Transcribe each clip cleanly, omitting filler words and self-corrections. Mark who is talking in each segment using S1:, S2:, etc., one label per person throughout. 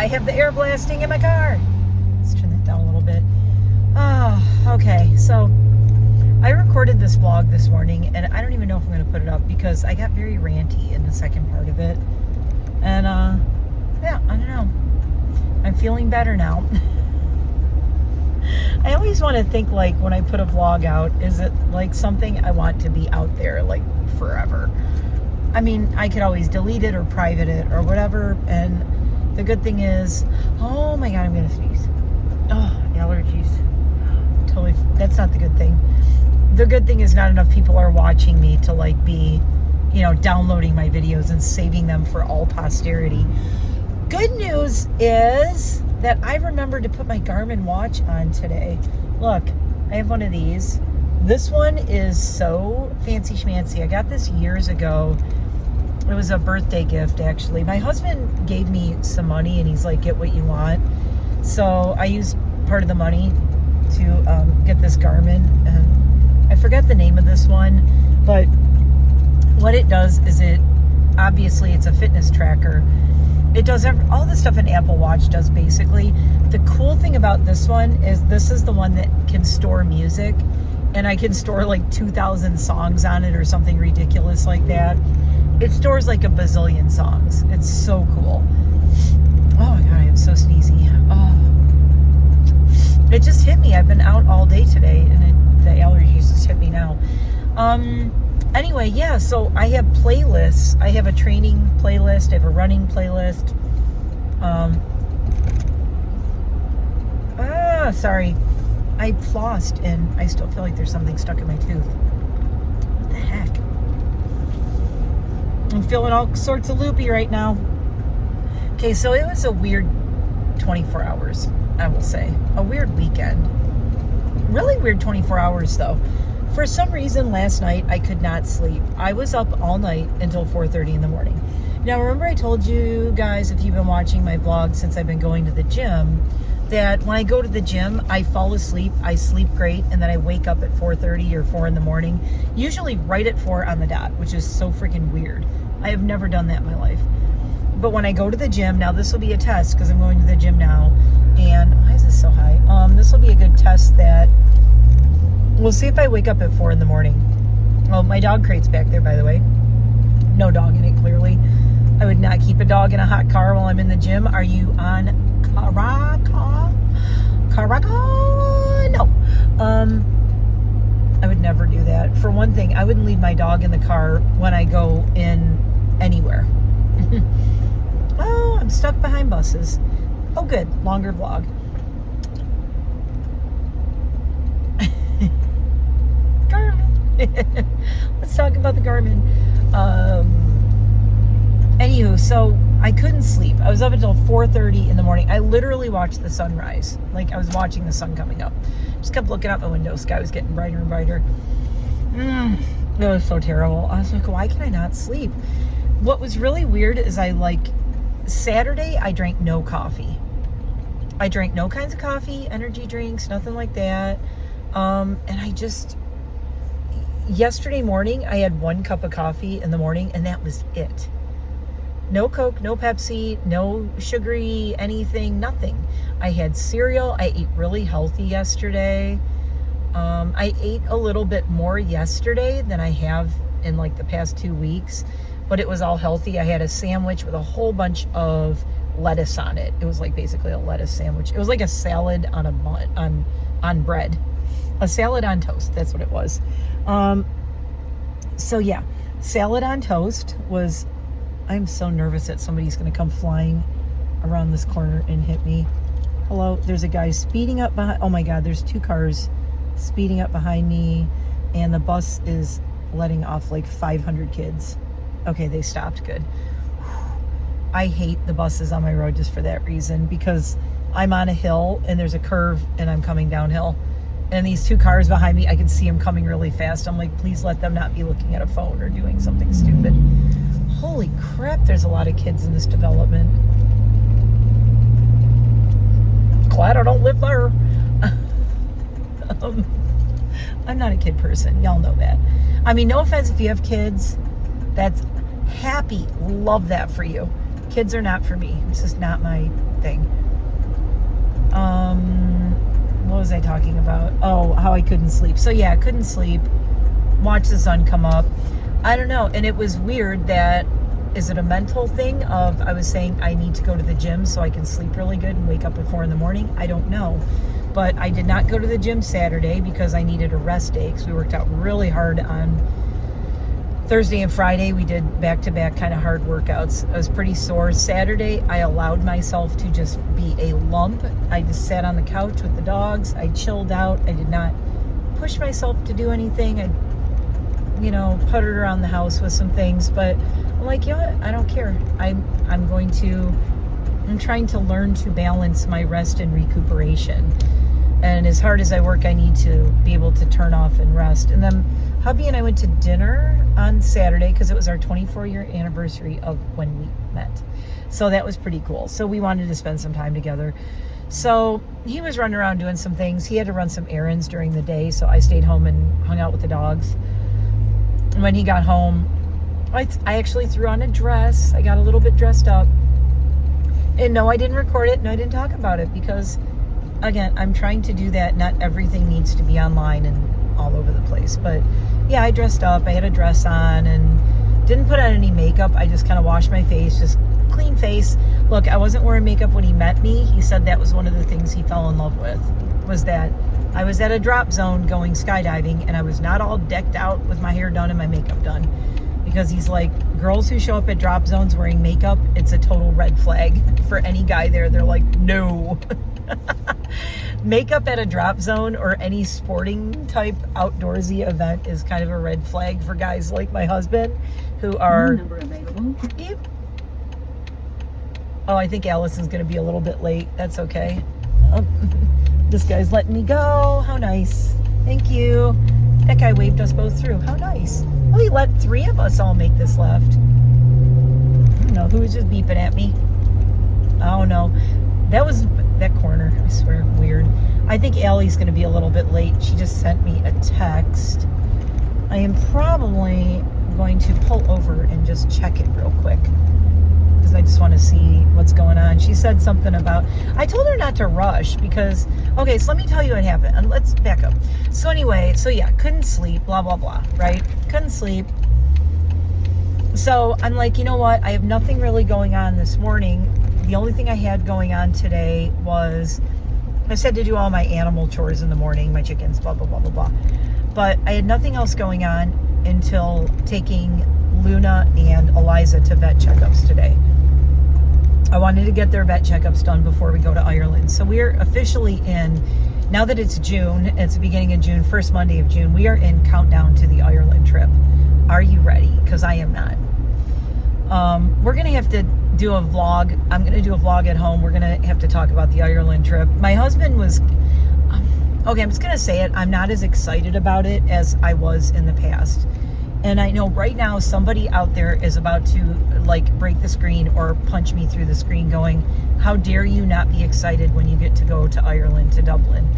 S1: I have the air blasting in my car. Let's turn that down a little bit. Oh, okay. So I recorded this vlog this morning, and I don't even know if I'm going to put it up because I got very ranty in the second part of it. And, yeah, I don't know. I'm feeling better now. I always want to think, like, when I put a vlog out, is it, like, something I want to be out there, like, forever? I mean, I could always delete it or private it or whatever, and the good thing is, oh my God, I'm going to sneeze. Oh, allergies. Totally, that's not the good thing. The good thing is not enough people are watching me to, like, be, you know, downloading my videos and saving them for all posterity. Good news is that I remembered to put my Garmin watch on today. Look, I have one of these. This one is so fancy schmancy. I got this years ago. It was a birthday gift, actually. My husband gave me some money, and he's like, get what you want. So I used part of the money to get this Garmin. And I forgot the name of this one, but what it does is obviously it's a fitness tracker. It does all the stuff an Apple Watch does, basically. The cool thing about this one is this is the one that can store music, and I can store like 2,000 songs on it or something ridiculous like that. It stores like a bazillion songs. It's so cool. Oh my God, I am so sneezy. Oh. It just hit me. I've been out all day today, and the allergies just hit me now. Anyway, yeah, so I have playlists. I have a training playlist. I have a running playlist. Sorry. I flossed, and I still feel like there's something stuck in my tooth. What the heck? I'm feeling all sorts of loopy right now. Okay, so it was a weird 24 hours, I will say. A weird weekend. Really weird 24 hours, though. For some reason, last night, I could not sleep. I was up all night until 4:30 in the morning. Now, remember I told you guys, if you've been watching my vlog since I've been going to the gym, that when I go to the gym, I fall asleep, I sleep great, and then I wake up at 4:30 or 4 in the morning, usually right at 4 on the dot, which is so freaking weird. I have never done that in my life. But when I go to the gym, now this will be a test because I'm going to the gym now, and why is this so high? This will be a good test that we'll see if I wake up at 4 in the morning. Well, my dog crate's back there, by the way. No dog in it, clearly. I would not keep a dog in a hot car while I'm in the gym. Are you on Caraca? No. I would never do that. For one thing, I wouldn't leave my dog in the car when I go in anywhere. Oh, I'm stuck behind buses. Oh, good. Longer vlog. Let's talk about the Garmin. Anywho, so I couldn't sleep. I was up until 4:30 in the morning. I literally watched the sunrise. Like, I was watching the sun coming up. Just kept looking out the window. Sky was getting brighter and brighter. It was so terrible. I was like, why can I not sleep? What was really weird is Saturday, I drank no coffee. I drank no kinds of coffee, energy drinks, nothing like that. And yesterday morning, I had 1 cup of coffee in the morning, and that was it. No Coke, no Pepsi, no sugary anything, nothing. I had cereal. I ate really healthy yesterday. I ate a little bit more yesterday than I have in like the past 2 weeks, but it was all healthy. I had a sandwich with a whole bunch of lettuce on it. It was like basically a lettuce sandwich. It was like a salad on a bun, on bread. A salad on toast. That's what it was. So yeah, salad on toast was, I'm so nervous that somebody's going to come flying around this corner and hit me. Hello, there's a guy speeding up behind. Oh my God, there's 2 cars speeding up behind me, and the bus is letting off like 500 kids. Okay, they stopped. Good. I hate the buses on my road just for that reason, because I'm on a hill and there's a curve and I'm coming downhill. And these 2 cars behind me, I can see them coming really fast. I'm like, please let them not be looking at a phone or doing something stupid. Holy crap, there's a lot of kids in this development. Glad I don't live there. I'm not a kid person. Y'all know that. I mean, no offense if you have kids. That's happy. Love that for you. Kids are not for me. It's just not my thing. What was I talking about? Oh, how I couldn't sleep. So yeah, I couldn't sleep. Watch the sun come up. I don't know. And it was weird that, is it a mental thing of, I was saying I need to go to the gym so I can sleep really good and wake up at 4 a.m. I don't know. But I did not go to the gym Saturday because I needed a rest day, because we worked out really hard on Thursday and Friday. We did back-to-back kind of hard workouts. I was pretty sore. Saturday, I allowed myself to just be a lump. I just sat on the couch with the dogs. I chilled out. I did not push myself to do anything. I, puttered around the house with some things, but I'm like, you know what? I don't care. I'm trying to learn to balance my rest and recuperation. And as hard as I work, I need to be able to turn off and rest. And then hubby and I went to dinner on Saturday because it was our 24-year anniversary of when we met. So that was pretty cool. So we wanted to spend some time together. So he was running around doing some things. He had to run some errands during the day, so I stayed home and hung out with the dogs. And when he got home, I actually threw on a dress. I got a little bit dressed up. And no, I didn't record it. No, I didn't talk about it because, again, I'm trying to do that. Not everything needs to be online and all over the place. But yeah, I dressed up. I had a dress on and didn't put on any makeup. I just kind of washed my face, just clean face. Look, I wasn't wearing makeup when he met me. He said that was one of the things he fell in love with, was that I was at a drop zone going skydiving and I was not all decked out with my hair done and my makeup done. Because he's like, girls who show up at drop zones wearing makeup, it's a total red flag for any guy there. They're like, no. Makeup at a drop zone or any sporting type outdoorsy event is kind of a red flag for guys like my husband who are... Number available. Yep. Oh, I think Allison's going to be a little bit late. That's okay. Oh, this guy's letting me go. How nice. Thank you. That guy waved us both through. How nice. Oh, he let 3 of us all make this left. I don't know. Who was just beeping at me? Oh, no. That was that corner. I swear. Weird. I think Allie's going to be a little bit late. She just sent me a text. I am probably going to pull over and just check it real quick, because I just want to see what's going on. She said something about, I told her not to rush because, okay, so let me tell you what happened. And let's back up. So anyway, so yeah, couldn't sleep, blah, blah, blah, right? Couldn't sleep. So I'm like, you know what? I have nothing really going on this morning. The only thing I had going on today was, I said to do all my animal chores in the morning, my chickens, blah, blah, blah, blah, blah. But I had nothing else going on until taking Luna and Eliza to vet checkups today. I wanted to get their vet checkups done before we go to Ireland. So we're officially in, now that it's June, it's the beginning of June, first Monday of June, we are in countdown to the Ireland trip. Are you ready? Because I am not. We're going to have to do a vlog. I'm going to do a vlog at home. We're going to have to talk about the Ireland trip. My husband was, okay, I'm just going to say it. I'm not as excited about it as I was in the past. And I know right now somebody out there is about to like break the screen or punch me through the screen going, how dare you not be excited when you get to go to Ireland, to Dublin.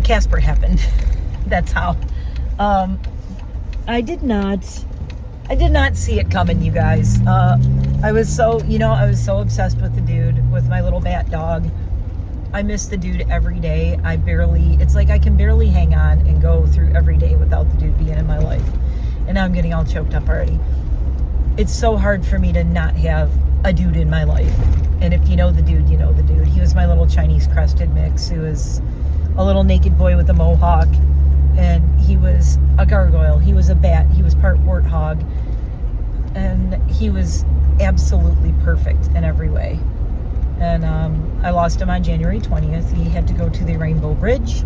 S1: Casper happened. That's how. I did not see it coming, you guys. I was so obsessed with the dude, with my little bat dog. I miss the dude every day. It's like I can barely hang on and go through every day without the dude being in my life. And now I'm getting all choked up already. It's so hard for me to not have a dude in my life. And if you know the dude, you know the dude. He was my little Chinese crested mix who was a little naked boy with a mohawk. And he was a gargoyle. He was a bat. He was part warthog. And he was absolutely perfect in every way. And I lost him on January 20th. He had to go to the Rainbow Bridge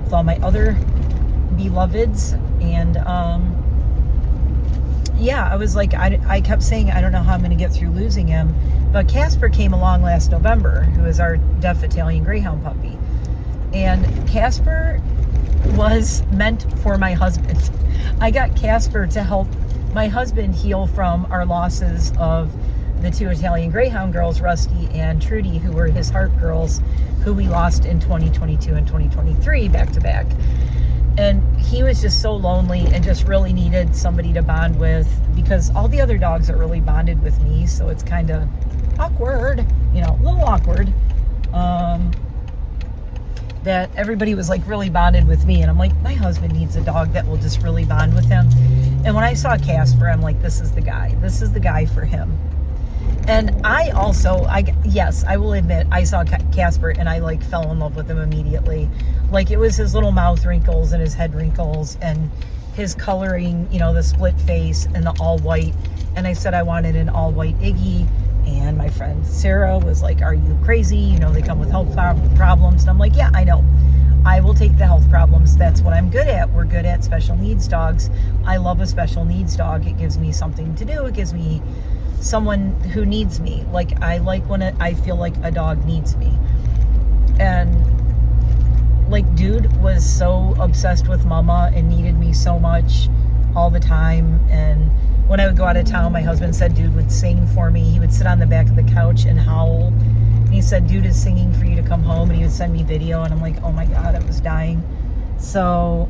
S1: with all my other beloveds. And yeah, I was like, I kept saying, I don't know how I'm going to get through losing him. But Casper came along last November, who is our deaf Italian Greyhound puppy. And Casper was meant for my husband. I got Casper to help my husband heal from our losses of the 2 Italian Greyhound girls, Rusty and Trudy, who were his heart girls, who we lost in 2022 and 2023 back to back. And he was just so lonely and just really needed somebody to bond with, because all the other dogs are really bonded with me. So it's kind of awkward, you know, a little awkward. That everybody was like really bonded with me. And I'm like, my husband needs a dog that will just really bond with him. And when I saw Casper, I'm like, this is the guy. This is the guy for him. And I also, yes, I will admit, I saw Casper and I like fell in love with him immediately. Like, it was his little mouth wrinkles and his head wrinkles and his coloring, you know, the split face and the all white. And I said I wanted an all white Iggy. And my friend Sarah was like, are you crazy? You know, they come with health problems. And I'm like, yeah, I know. I will take the health problems. That's what I'm good at. We're good at special needs dogs. I love a special needs dog. It gives me something to do. It gives me someone who needs me. Like, I like when I feel like a dog needs me. And like, dude was so obsessed with mama and needed me so much all the time. And when I would go out of town, my husband said dude would sing for me. He would sit on the back of the couch and howl. And he said, dude is singing for you to come home. And he would send me video. And I'm like, oh my God, I was dying. So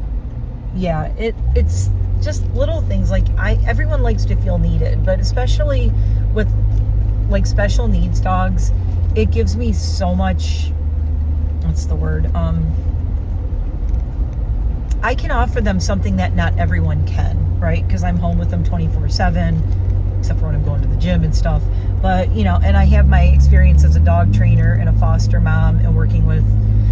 S1: yeah, it's just little things. Like, everyone likes to feel needed, but especially with like special needs dogs, it gives me so much, what's the word? I can offer them something that not everyone can, right? Because I'm home with them 24/7, except for when I'm going to the gym and stuff. But, you know, and I have my experience as a dog trainer and a foster mom and working with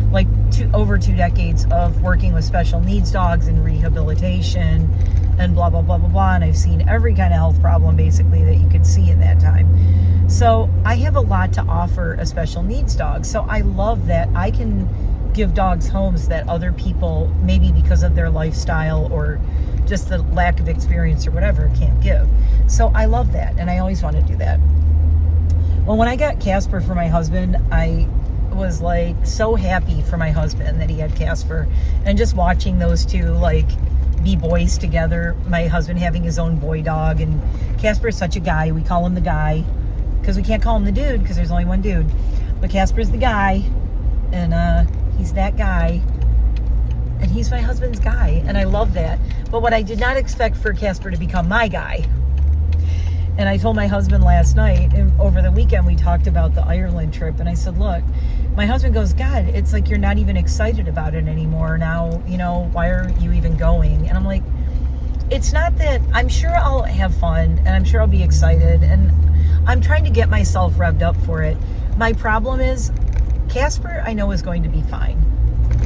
S1: like over 2 decades of working with special needs dogs and rehabilitation and blah, blah, blah, blah, blah. And I've seen every kind of health problem basically that you could see in that time. So I have a lot to offer a special needs dog. So I love that I can give dogs homes that other people, maybe because of their lifestyle or just the lack of experience or whatever, can't give. So I love that, and I always want to do that. Well, when I got Casper for my husband, I was like so happy for my husband that he had Casper, and just watching those two like be boys together, my husband having his own boy dog, and Casper is such a guy. We call him the guy because we can't call him the dude because there's only one dude, but Casper's the guy, and he's that guy, and he's my husband's guy, and I love that. But what I did not expect for Casper to become my guy, and I told my husband last night, and over the weekend we talked about the Ireland trip, and I said, look, my husband goes, God, it's like you're not even excited about it anymore now, you know, why are you even going? And I'm like, it's not that, I'm sure I'll have fun, and I'm sure I'll be excited, and I'm trying to get myself revved up for it. My problem is, Casper, I know, is going to be fine.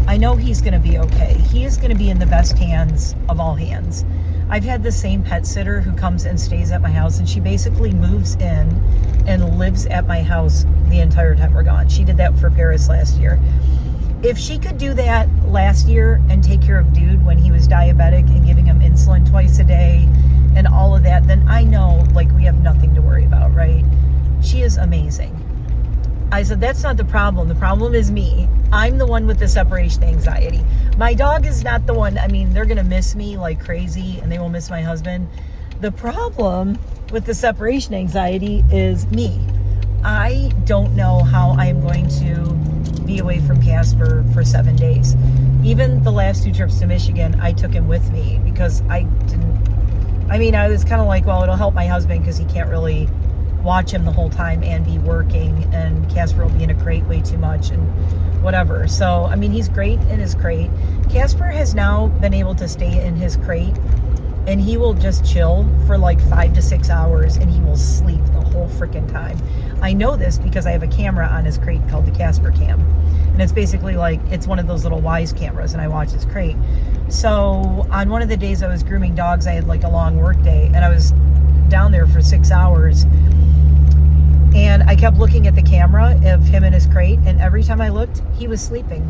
S1: I know he's going to be okay. He is going to be in the best hands of all hands. I've had the same pet sitter who comes and stays at my house, and she basically moves in and lives at my house the entire time we're gone. She did that for Paris last year. If she could do that last year and take care of dude when he was diabetic and giving him insulin twice a day and all of that, then I know like we have nothing to worry about, right? She is amazing. I said, that's not the problem. The problem is me. I'm the one with the separation anxiety. My dog is not the one. I mean, they're going to miss me like crazy, and they will miss my husband. The problem with the separation anxiety is me. I don't know how I'm going to be away from Casper for 7 days. Even the last 2 trips to Michigan, I took him with me because I was kind of like, well, it'll help my husband because he can't really watch him the whole time and be working, and Casper will be in a crate way too much and whatever. So, I mean, he's great in his crate. Casper has now been able to stay in his crate, and he will just chill for like 5 to 6 hours, and he will sleep the whole freaking time. I know this because I have a camera on his crate called the Casper Cam, and it's basically like, it's one of those little Wise cameras, and I watch his crate. So on one of the days I was grooming dogs, I had like a long work day, and I was down there for 6 hours, and I kept looking at the camera of him in his crate, and every time I looked, he was sleeping.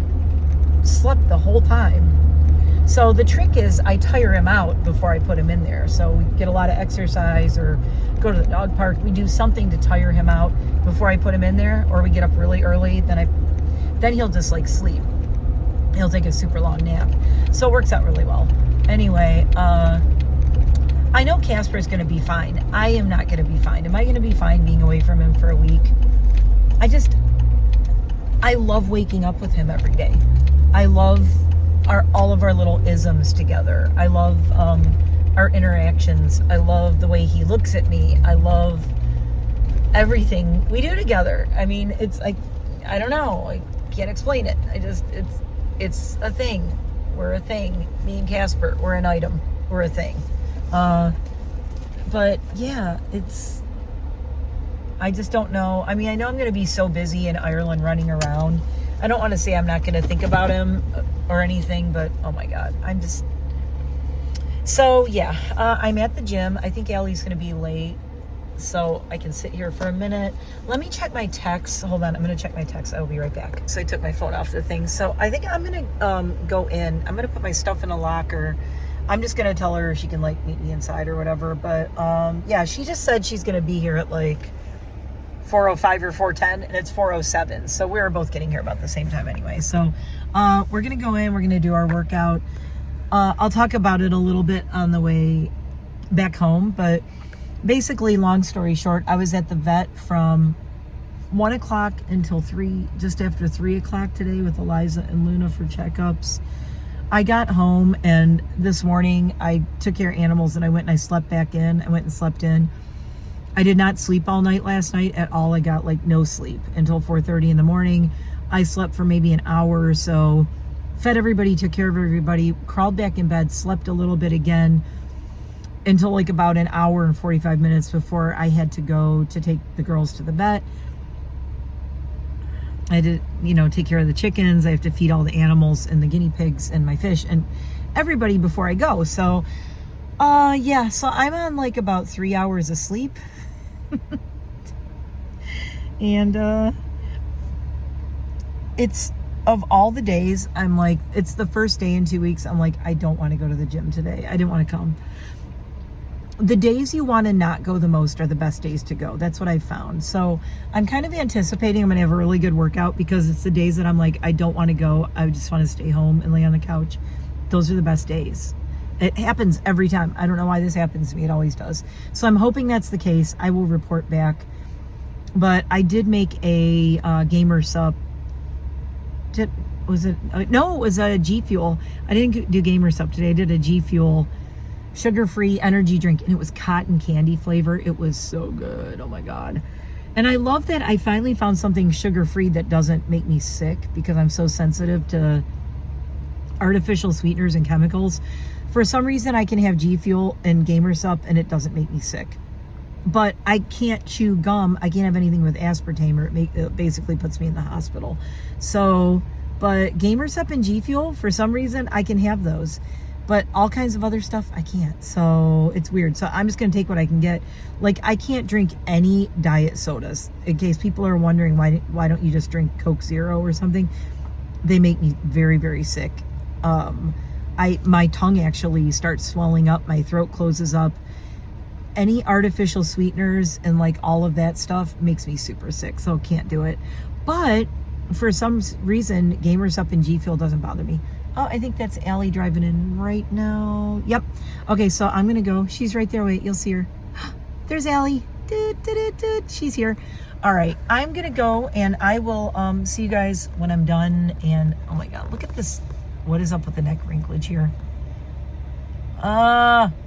S1: Slept the whole time. So the trick is I tire him out before I put him in there. So we get a lot of exercise or go to the dog park. We do something to tire him out before I put him in there, or we get up really early. Then he'll just like sleep. He'll take a super long nap. So it works out really well. Anyway, I know Casper is going to be fine. I am not going to be fine. Am I going to be fine being away from him for a week? I love waking up with him every day. I love all of our little isms together. I love our interactions. I love the way he looks at me. I love everything we do together. I mean, it's like, I don't know. I can't explain it. It's a thing. We're a thing. Me and Casper, we're an item. We're a thing. But yeah, I just don't know. I mean, I know I'm going to be so busy in Ireland running around. I don't want to say I'm not going to think about him or anything, but oh my God, so yeah, I'm at the gym. I think Allie's going to be late, so I can sit here for a minute. Let me check my texts. Hold on, I'm going to check my texts. I'll be right back. So I took my phone off the thing. So I think I'm going to go in. I'm going to put my stuff in a locker. I'm just going to tell her she can like meet me inside or whatever. But yeah, she just said she's going to be here at like 4:05 or 4:10, and it's 4:07. So we're both getting here about the same time anyway. So we're going to go in. We're going to do our workout. I'll talk about it a little bit on the way back home, but basically, long story short, I was at the vet from 1 o'clock until 3, just after 3 o'clock today with Eliza and Luna for checkups. I got home, and this morning I took care of animals, and I went and I slept back in. I went and slept in. I did not sleep all night last night at all. I got like no sleep until 4:30 in the morning. I slept for maybe an hour or so, fed everybody, took care of everybody, crawled back in bed, slept a little bit again until like about an hour and 45 minutes before I had to go to take the girls to the vet. I had to, take care of the chickens. I have to feed all the animals and the guinea pigs and my fish and everybody before I go. So, yeah, so I'm on like about 3 hours of sleep. And, it's, of all the days, I'm like, it's the first day in 2 weeks. I'm like, I don't want to go to the gym today. I didn't want to come. The days you want to not go the most are the best days to go. That's what I've found. So I'm kind of anticipating I'm going to have a really good workout because it's the days that I'm like, I don't want to go. I just want to stay home and lay on the couch. Those are the best days. It happens every time. I don't know why this happens to me. It always does. So I'm hoping that's the case. I will report back. But I did make a gamer sup. Was it? No, it was a G Fuel. I didn't do gamer sup today. I did a G Fuel sugar-free energy drink, and it was cotton candy flavor. It was so good. Oh my God. And I love that I finally found something sugar-free that doesn't make me sick because I'm so sensitive to artificial sweeteners and chemicals. For some reason, I can have G Fuel and gamer sup and it doesn't make me sick. But I can't chew gum. I can't have anything with aspartame, or it basically puts me in the hospital. So, but gamer sup and G Fuel, for some reason, I can have those. But all kinds of other stuff, I can't. So it's weird. So I'm just going to take what I can get. Like, I can't drink any diet sodas. In case people are wondering, why don't you just drink Coke Zero or something? They make me very, very sick. My tongue actually starts swelling up. My throat closes up. Any artificial sweeteners and like all of that stuff makes me super sick. So can't do it. But for some reason, gamer sup and G Fuel doesn't bother me. Oh, I think that's Allie driving in right now. Yep. Okay, so I'm going to go. She's right there. Wait, you'll see her. There's Allie. She's here. All right, I'm going to go, and I will see you guys when I'm done. And, oh, my God, look at this. What is up with the neck wrinklage here? Hi,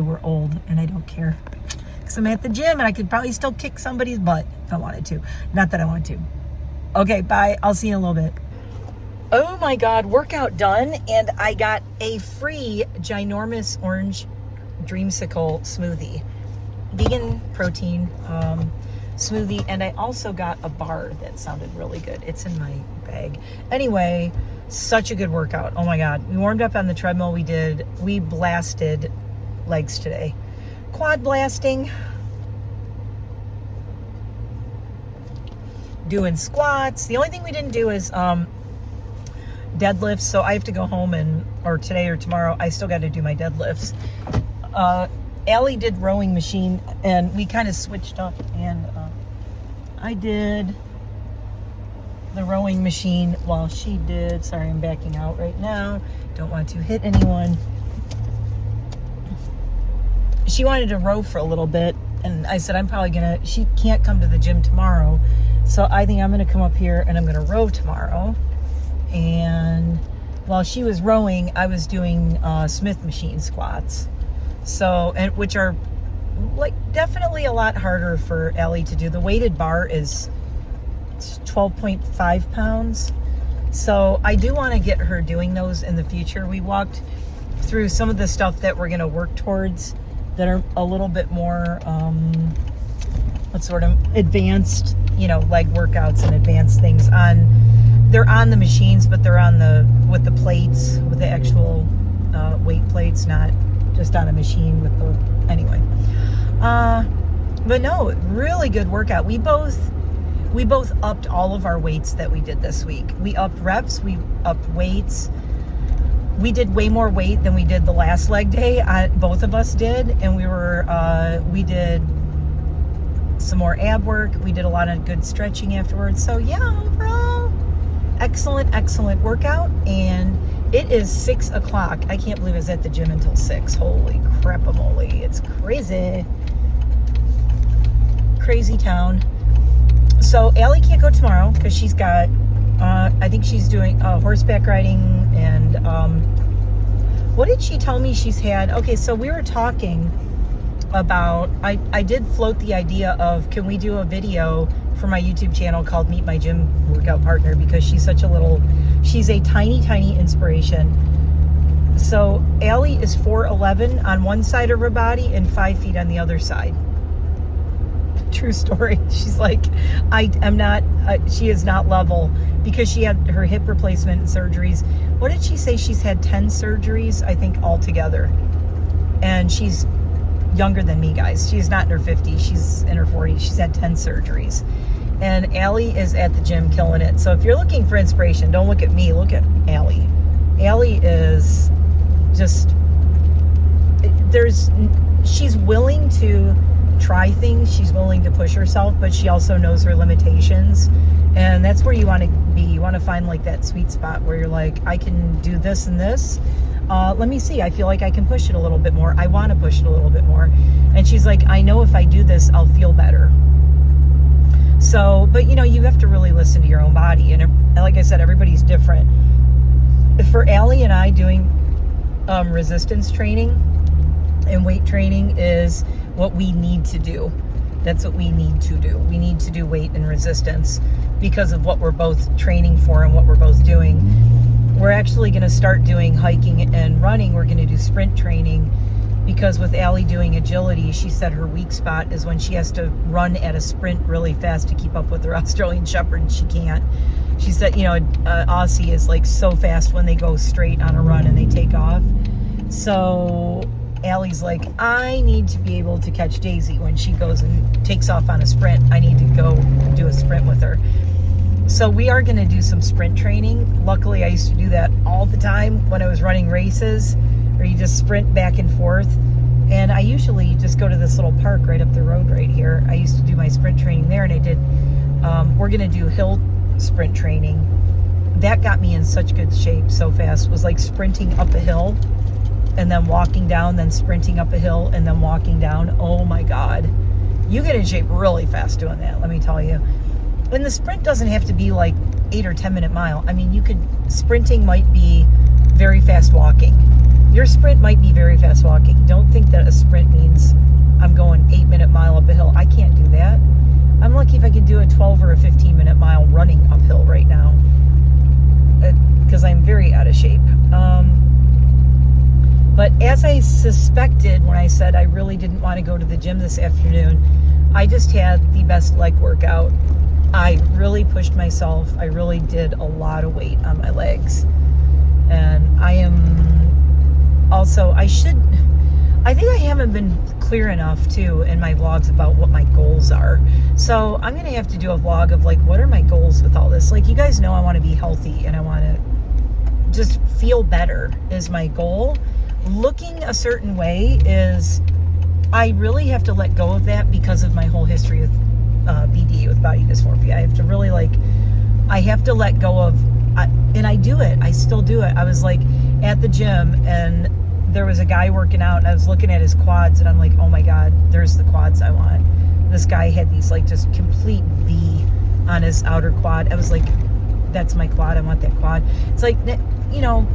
S1: we're old, and I don't care. Because I'm at the gym, and I could probably still kick somebody's butt if I wanted to. Not that I want to. Okay, bye. I'll see you in a little bit. Oh my God, workout done, and I got a free ginormous orange dreamsicle smoothie, vegan protein smoothie, and I also got a bar that sounded really good. It's in my bag. Anyway, such a good workout. Oh my God, we warmed up on the treadmill. We blasted legs today. Quad blasting, doing squats. The only thing we didn't do is deadlifts, so I have to go home or today or tomorrow, I still got to do my deadlifts. Allie did rowing machine, and we kind of switched up, and I did the rowing machine while she did, sorry, I'm backing out right now, don't want to hit anyone. She wanted to row for a little bit, and I said she can't come to the gym tomorrow, so I think I'm going to come up here and I'm going to row tomorrow. And while she was rowing, I was doing Smith machine squats. So, and which are like definitely a lot harder for Allie to do. The weighted bar is 12.5 pounds. So I do want to get her doing those in the future. We walked through some of the stuff that we're going to work towards that are a little bit more, what sort of advanced, you know, leg workouts and advanced things they're on the machines, but they're on with the plates, with the actual weight plates, not just on a machine with the, anyway. But no, really good workout. We both upped all of our weights that we did this week. We upped reps, we upped weights. We did way more weight than we did the last leg day. Both of us did, and we did some more ab work. We did a lot of good stretching afterwards. So yeah, overall, excellent workout. And it is 6 o'clock. I can't believe I was at the gym until 6. Holy crap-a-moly. It's crazy. Crazy town. So Allie can't go tomorrow because she's got, I think she's doing horseback riding and, what did she tell me she's had? Okay, so we were talking about, I did float the idea of, can we do a video for my YouTube channel called Meet My Gym Workout Partner, because she's such she's a tiny inspiration. So Allie is 4'11" on one side of her body and 5 feet on the other side. True story. She's like, she is not level because she had her hip replacement and surgeries. What did she say? She's had 10 surgeries, I think, altogether. And she's younger than me, guys. She's not in her 50s. She's in her 40s. She's had 10 surgeries. And Allie is at the gym killing it. So if you're looking for inspiration, don't look at me. Look at Allie. Allie is just, she's willing to try things. She's willing to push herself, but she also knows her limitations. And that's where you want to be. You want to find like that sweet spot where you're like, I can do this and this. Let me see. I feel like I can push it a little bit more. I want to push it a little bit more. And she's like, I know if I do this, I'll feel better. So, but you know, you have to really listen to your own body. And like I said, everybody's different. For Allie and I, doing resistance training and weight training is what we need to do. That's what we need to do. We need to do weight and resistance because of what we're both training for and what we're both doing. We're actually going to start doing hiking and running. We're going to do sprint training because with Allie doing agility, she said her weak spot is when she has to run at a sprint really fast to keep up with her Australian Shepherd. She can't. She said, you know, Aussie is like so fast when they go straight on a run and they take off. So Allie's like, I need to be able to catch Daisy when she goes and takes off on a sprint. I need to go do a sprint with her. So we are going to do some sprint training. Luckily, I used to do that all the time when I was running races, where you just sprint back and forth. And I usually just go to this little park right up the road right here. I used to do my sprint training there, and I did, we're going to do hill sprint training. That got me in such good shape so fast. It was like sprinting up a hill and then walking down, then sprinting up a hill and then walking down. Oh my God. You get in shape really fast doing that, let me tell you. And the sprint doesn't have to be like 8 or 10 minute mile. I mean, sprinting might be very fast walking. Your sprint might be very fast walking. Don't think that a sprint means I'm going 8 minute mile up a hill. I can't do that. I'm lucky if I could do a 12 or a 15 minute mile running uphill right now, because I'm very out of shape. But as I suspected when I said I really didn't want to go to the gym this afternoon, I just had the best leg workout. I really pushed myself. I really did a lot of weight on my legs. And I am also, I think I haven't been clear enough too in my vlogs about what my goals are. So I'm going to have to do a vlog of like, what are my goals with all this? Like, you guys know I want to be healthy and I want to just feel better is my goal. Looking a certain way is, I really have to let go of that because of my whole history with BD, with body dysmorphia. I have to really I have to let go of, and I do it. I still do it. I was like at the gym and there was a guy working out and I was looking at his quads and I'm like, oh my God, there's the quads I want. This guy had these like just complete V on his outer quad. I was like, that's my quad. I want that quad. It's like, you know,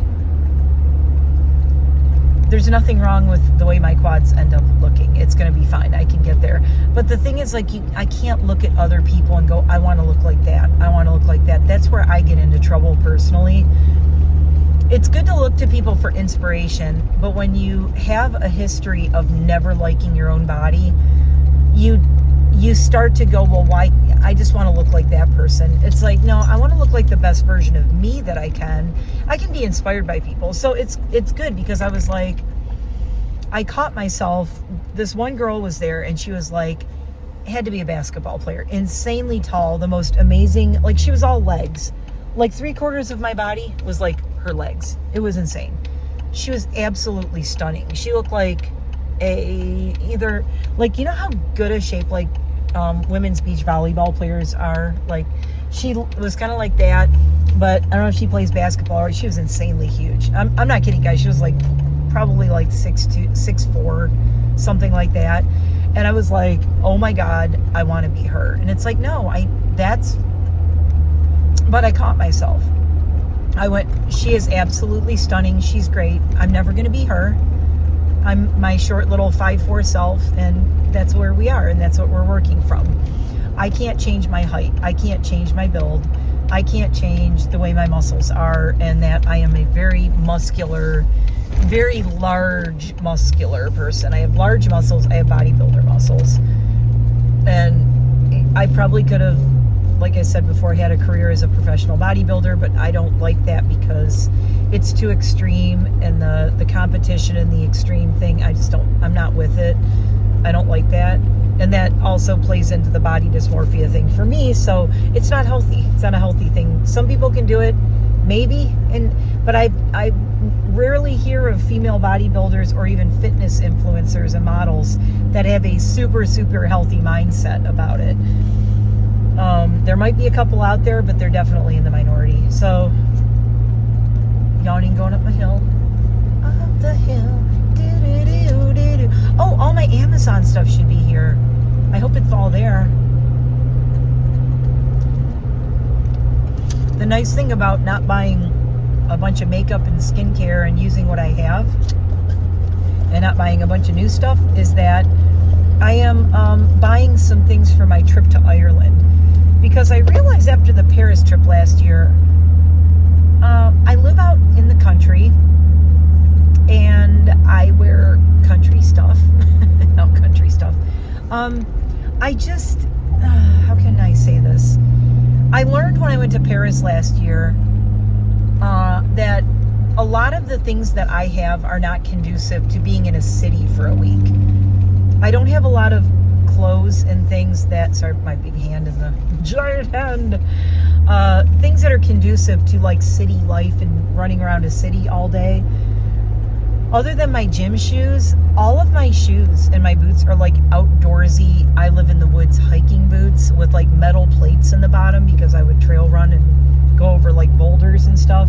S1: there's nothing wrong with the way my quads end up looking. It's going to be fine. I can get there. But the thing is, like, I can't look at other people and go, I want to look like that. I want to look like that. That's where I get into trouble personally. It's good to look to people for inspiration, but when you have a history of never liking your own body, you start to go, well, why? I just want to look like that person. It's like, no, I want to look like the best version of me that I can. I can be inspired by people. So it's good, because I was like, I caught myself. This one girl was there, and she was like, had to be a basketball player, insanely tall, the most amazing, like, she was all legs. Like 3/4 of my body was like her legs. It was insane. She was absolutely stunning. She looked like either, like, you know how good a shape, like, women's beach volleyball players are? Like, she was kind of like that, but I don't know if she plays basketball, or she was insanely huge. I'm not kidding, guys. She was like probably like 6'2", 6'4", something like that. And I was like, oh my God, I want to be her. And it's like, no, but I caught myself. I went, she is absolutely stunning. She's great. I'm never going to be her. I'm my short little 5'4" self, and that's where we are, and that's what we're working from. I can't change my height. I can't change my build. I can't change the way my muscles are, and that I am a very muscular, very large muscular person. I have large muscles. I have bodybuilder muscles. And I probably could have, like I said before, had a career as a professional bodybuilder, but I don't like that because it's too extreme, and the competition and the extreme thing, I'm not with it. I don't like that. And that also plays into the body dysmorphia thing for me. So it's not healthy. It's not a healthy thing. Some people can do it, maybe, but I rarely hear of female bodybuilders or even fitness influencers and models that have a super, super healthy mindset about it. There might be a couple out there, but they're definitely in the minority. So, yawning going up the hill. Up the hill. Do-do-do-do-do. Oh, all my Amazon stuff should be here. I hope it's all there. The nice thing about not buying a bunch of makeup and skincare and using what I have, and not buying a bunch of new stuff, is that I am buying some things for my trip to Ireland. Because I realized after the Paris trip last year, I live out in the country, and I wear country stuff. No, country stuff. I just, how can I say this? I learned when I went to Paris last year that a lot of the things that I have are not conducive to being in a city for a week. I don't have a lot of clothes and things that, sorry, my big hand and the giant hand, things that are conducive to like city life and running around a city all day. Other than my gym shoes, all of my shoes and my boots are like outdoorsy, I live in the woods hiking boots with like metal plates in the bottom, because I would trail run and go over like boulders and stuff.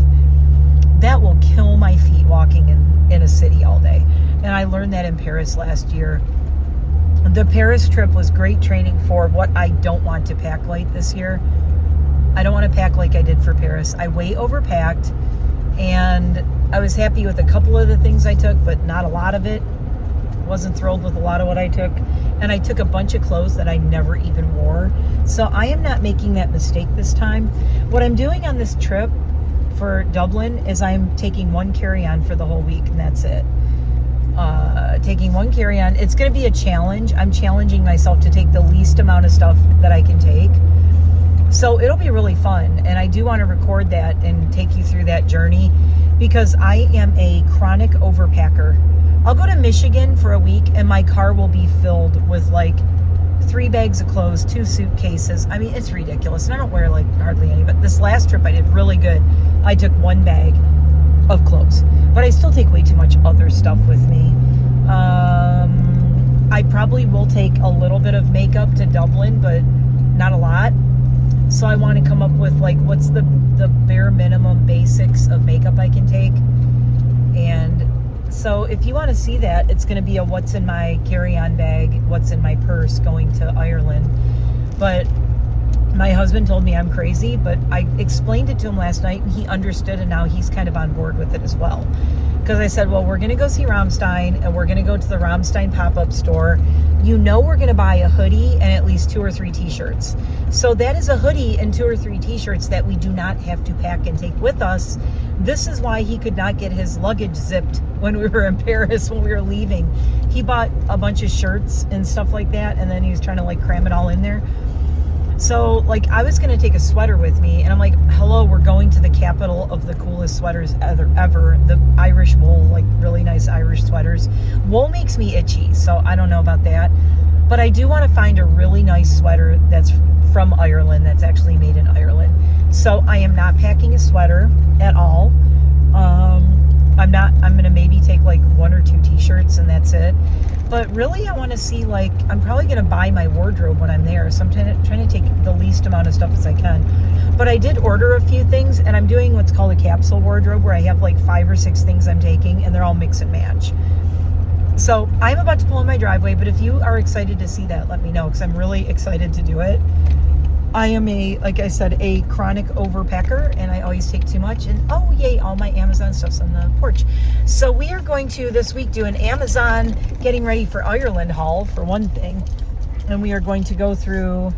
S1: That will kill my feet walking in a city all day. And I learned that in Paris last year. The Paris trip was great training for what I don't want to pack light this year. I don't want to pack like I did for Paris. I way overpacked, and I was happy with a couple of the things I took, but not a lot of it. Wasn't thrilled with a lot of what I took. And I took a bunch of clothes that I never even wore. So I am not making that mistake this time. What I'm doing on this trip for Dublin is I'm taking one carry-on for the whole week, and that's it. Taking one carry-on. It's going to be a challenge. I'm challenging myself to take the least amount of stuff that I can take. So it'll be really fun. And I do want to record that and take you through that journey, because I am a chronic overpacker. I'll go to Michigan for a week and my car will be filled with like 3 bags of clothes, 2 suitcases. I mean, it's ridiculous. And I don't wear like hardly any, but this last trip I did really good. I took 1 bag of clothes, but I still take way too much other stuff with me. I probably will take a little bit of makeup to Dublin, but not a lot. So I want to come up with like, what's the bare minimum basics of makeup I can take. And so if you want to see that, it's going to be a what's in my carry-on bag, what's in my purse going to Ireland. But My husband told me I'm crazy, but I explained it to him last night and he understood, and now he's kind of on board with it as well. Because I said, well, we're going to go see Rammstein and we're going to go to the Rammstein pop-up store. You know, we're going to buy a hoodie and at least 2 or 3 t-shirts. So that is a hoodie and 2 or 3 t-shirts that we do not have to pack and take with us. This is why he could not get his luggage zipped when we were in Paris, when we were leaving. He bought a bunch of shirts and stuff like that, and then he was trying to like cram it all in there. So, like, I was going to take a sweater with me, and I'm like, hello, we're going to the capital of the coolest sweaters ever. The Irish wool, like, really nice Irish sweaters. Wool makes me itchy, so I don't know about that. But I do want to find a really nice sweater that's from Ireland, that's actually made in Ireland. So I am not packing a sweater at all. I'm going to maybe take, like, 1 or 2 t-shirts, and that's it. But really, I want to see, like, I'm probably going to buy my wardrobe when I'm there. So I'm trying to take the least amount of stuff as I can. But I did order a few things, and I'm doing what's called a capsule wardrobe, where I have like 5 or 6 things I'm taking, and they're all mix and match. So I'm about to pull in my driveway, but if you are excited to see that, let me know, because I'm really excited to do it. I am like I said, a chronic overpacker, and I always take too much. And oh yay, all my Amazon stuff's on the porch. So we are going to this week do an Amazon getting ready for Ireland haul, for one thing. And we are going to go through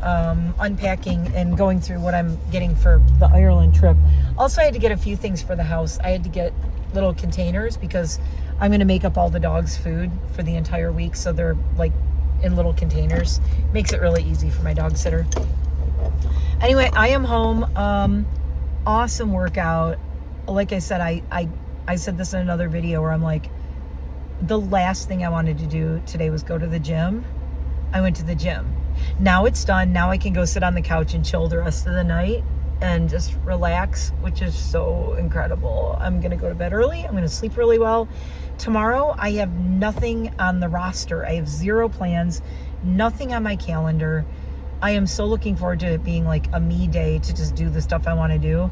S1: unpacking and going through what I'm getting for the Ireland trip. Also, I had to get a few things for the house. I had to get little containers because I'm going to make up all the dogs' food for the entire week. So they're like in little containers. Makes it really easy for my dog sitter. Anyway, I am home. Awesome workout. Like I said, I said this in another video where I'm like, the last thing I wanted to do today was go to the gym. I went to the gym. Now it's done. Now I can go sit on the couch and chill the rest of the night and just relax, which is so incredible. I'm going to go to bed early. I'm going to sleep really well. Tomorrow, I have nothing on the roster. I have 0 plans, nothing on my calendar. I am so looking forward to it being like a me day to just do the stuff I want to do.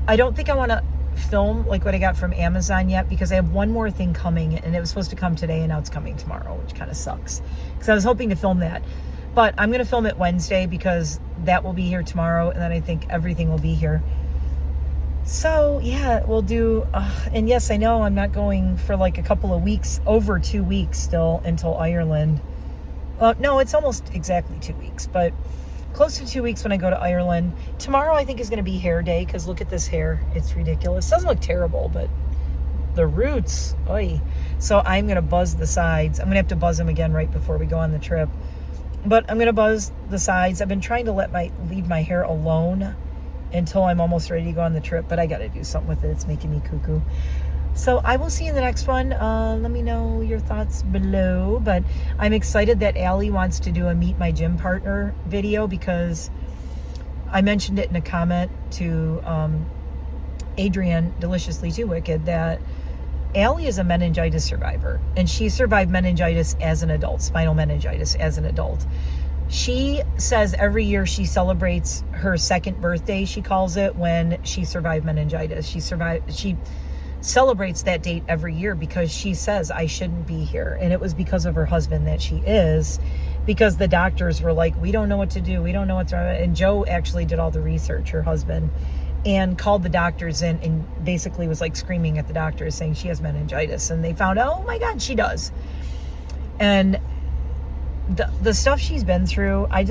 S1: I don't think I want to film like what I got from Amazon yet, because I have one more thing coming, and it was supposed to come today and now it's coming tomorrow, which kind of sucks because I was hoping to film that. But I'm going to film it Wednesday because that will be here tomorrow, and then I think everything will be here. So yeah, we'll do, and yes, I know I'm not going for like a couple of weeks, over 2 weeks still until Ireland. No, it's almost exactly 2 weeks, but close to 2 weeks when I go to Ireland. Tomorrow I think is going to be hair day, because look at this hair. It's ridiculous. It doesn't look terrible, but the roots, oy. So I'm going to buzz the sides. I'm going to have to buzz them again right before we go on the trip. But I'm going to buzz the sides. I've been trying to leave my hair alone until I'm almost ready to go on the trip, but I got to do something with it. It's making me cuckoo. So I will see you in the next one. Let me know your thoughts below. But I'm excited that Allie wants to do a Meet My Gym Partner video, because I mentioned it in a comment to Adrienne, Deliciously Too Wicked, that Allie is a meningitis survivor, and she survived meningitis as an adult, spinal meningitis as an adult. She says every year she celebrates her 2nd birthday, she calls it, when she survived meningitis. She celebrates that date every year because she says, I shouldn't be here. And it was because of her husband that she is, because the doctors were like, we don't know what to do. We don't know what's wrong. And Joe actually did all the research, her husband, and called the doctors in and basically was like screaming at the doctors saying she has meningitis. And they found, oh my God, she does. And the stuff she's been through, I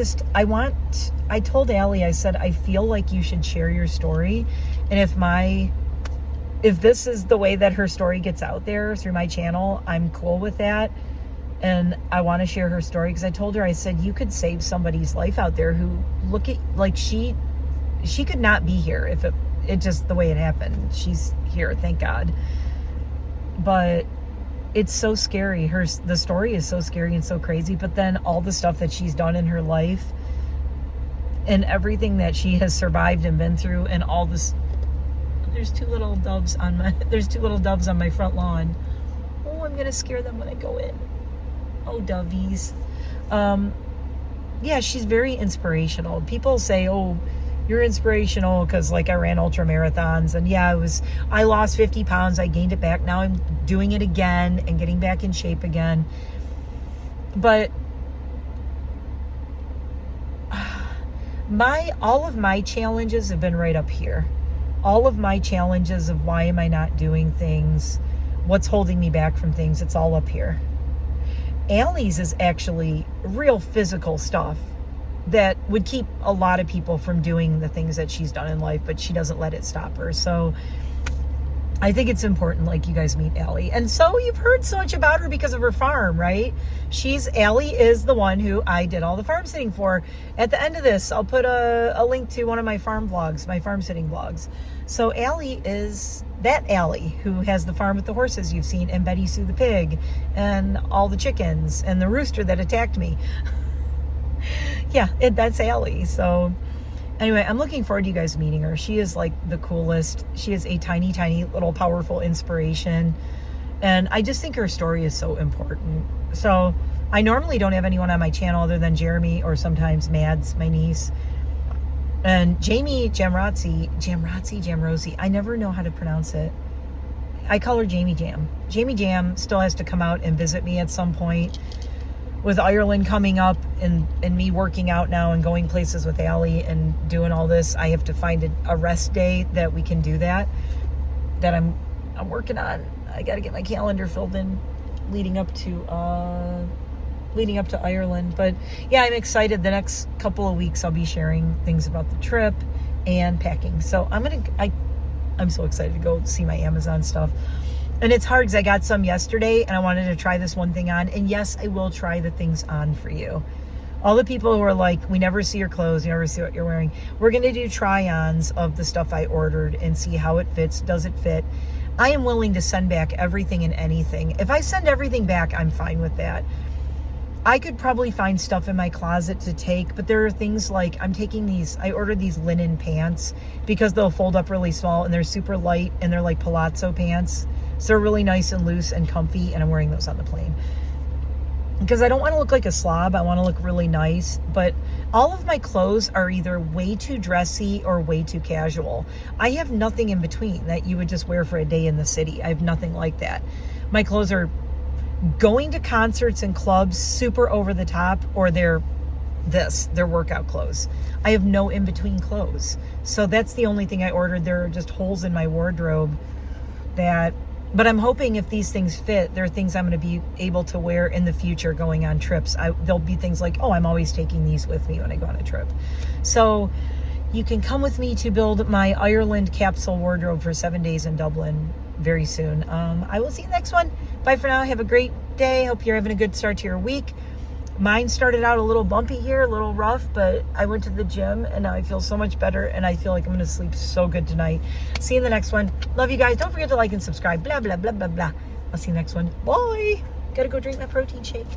S1: told Allie, I said, I feel like you should share your story. And if this is the way that her story gets out there through my channel, I'm cool with that. And I want to share her story, because I told her, I said, you could save somebody's life out there who look at, like, she could not be here if it just the way it happened. She's here, thank God. But it's so scary. The story is so scary and so crazy, but then all the stuff that she's done in her life and everything that she has survived and been through, and all this. There's two little doves on my front lawn. Oh, I'm gonna scare them when I go in. Oh, dovies. Yeah, she's very inspirational. People say, oh, you're inspirational because, like, I ran ultra marathons, and yeah, I lost 50 pounds. I gained it back. Now I'm doing it again and getting back in shape again. But all of my challenges have been right up here. All of my challenges of why am I not doing things, what's holding me back from things, it's all up here. Allie's is actually real physical stuff that would keep a lot of people from doing the things that she's done in life, but she doesn't let it stop her. So I think it's important, like, you guys meet Allie. And so you've heard so much about her because of her farm, right? Allie is the one who I did all the farm sitting for. At the end of this, I'll put a link to one of my farm vlogs, my farm sitting vlogs. So Allie is that Allie who has the farm with the horses you've seen, and Betty Sue the pig, and all the chickens, and the rooster that attacked me. Yeah, that's Allie. So anyway, I'm looking forward to you guys meeting her. She is like the coolest. She is a tiny, tiny little powerful inspiration. And I just think her story is so important. So I normally don't have anyone on my channel other than Jeremy or sometimes Mads, my niece. And Jamie Jamrozi. I never know how to pronounce it. I call her Jamie Jam. Jamie Jam still has to come out and visit me at some point. With Ireland coming up and me working out now and going places with Allie and doing all this, I have to find a rest day that we can do that I'm working on. I got to get my calendar filled in leading up to Ireland. But yeah, I'm excited. The next couple of weeks I'll be sharing things about the trip and packing. So I'm so excited to go see my Amazon stuff. And it's hard because I got some yesterday and I wanted to try this one thing on. And yes, I will try the things on for you. All the people who are like, we never see your clothes, we never see what you're wearing. We're going to do try-ons of the stuff I ordered and see how it fits. Does it fit? I am willing to send back everything and anything. If I send everything back, I'm fine with that. I could probably find stuff in my closet to take, but there are things like I ordered these linen pants because they'll fold up really small and they're super light and they're like palazzo pants. So they're really nice and loose and comfy, and I'm wearing those on the plane. Because I don't want to look like a slob. I want to look really nice. But all of my clothes are either way too dressy or way too casual. I have nothing in between that you would just wear for a day in the city. I have nothing like that. My clothes are going to concerts and clubs, super over the top, or they're workout clothes. I have no in-between clothes. So that's the only thing I ordered. There are just holes in my wardrobe but I'm hoping if these things fit, there are things I'm going to be able to wear in the future going on trips. There'll be things like, oh, I'm always taking these with me when I go on a trip. So you can come with me to build my Ireland capsule wardrobe for 7 days in Dublin very soon. I will see you next one. Bye for now. Have a great day. Hope you're having a good start to your week. Mine started out a little bumpy here, a little rough, but I went to the gym and now I feel so much better and I feel like I'm going to sleep so good tonight. See you in the next one. Love you guys. Don't forget to like and subscribe. Blah, blah, blah, blah, blah. I'll see you next one. Bye. Gotta go drink my protein shake.